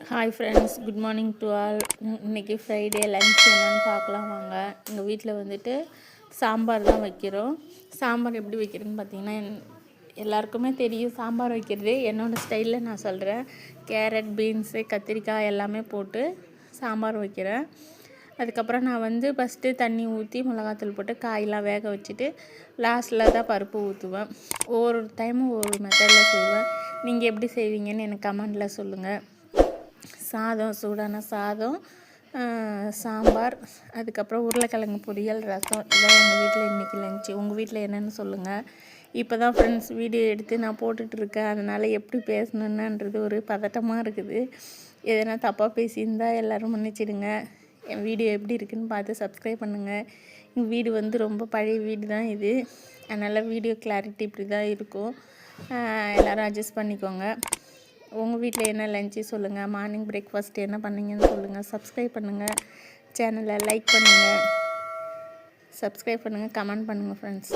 Hi friends, good morning to all. இன்றைக்கி Friday lunch என்னென்னு பார்க்கலாம் வாங்க. எங்கள் வீட்டில் வந்துட்டு சாம்பார் தான் வைக்கிறோம். சாம்பார் எப்படி வைக்கிறேன்னு பார்த்தீங்கன்னா, எல்லாருக்குமே தெரியும் சாம்பார் வைக்கிறது. என்னோடய ஸ்டைலில் நான் சொல்கிறேன். கேரட், பீன்ஸு, கத்திரிக்காய் எல்லாமே போட்டு சாம்பார் வைக்கிறேன். அதுக்கப்புறம் நான் ஃபஸ்ட்டு தண்ணி ஊற்றி மிளகாத்தூள் போட்டு காயெலாம் வேக வச்சுட்டு லாஸ்ட்டில் தான் பருப்பு ஊற்றுவேன். ஒவ்வொரு டைமும் ஒவ்வொரு மெத்தடில் செய்வேன். நீங்கள் எப்படி செய்வீங்கன்னு எனக்கு கமெண்டில் சொல்லுங்கள். சூடான சாதம், சாம்பார், அதுக்கப்புறம் உருளைக்கிழங்கு பொரியல், ரசம். இதான் எங்கள் வீட்டில் இன்றைக்கி லஞ்சு. உங்கள் வீட்டில் என்னென்னு சொல்லுங்கள். இப்போ தான் ஃப்ரெண்ட்ஸ் வீடியோ எடுத்து நான் போட்டுட்ருக்கேன். அதனால் எப்படி பேசணுன்னுன்றது ஒரு பதட்டமாக இருக்குது. எதனா தப்பாக பேசியிருந்தால் எல்லோரும் மன்னிச்சிடுங்க. என் வீடியோ எப்படி இருக்குதுன்னு பார்த்து சப்ஸ்கிரைப் பண்ணுங்கள். எங்கள் வீடு ரொம்ப பழைய வீடு தான் இது. அதனால் வீடியோ கிளாரிட்டி இப்படி தான் இருக்கும். எல்லோரும் அட்ஜஸ்ட் பண்ணிக்கோங்க. உங்கள் வீட்டில் என்ன லஞ்சு சொல்லுங்கள். மார்னிங் பிரேக்ஃபாஸ்ட் என்ன பண்ணீங்கன்னு சொல்லுங்கள். சப்ஸ்கிரைப் பண்ணுங்கள், சேனலை லைக் பண்ணுங்கள், சப்ஸ்கிரைப் பண்ணுங்கள், கமெண்ட் பண்ணுங்கள் ஃப்ரெண்ட்ஸ்.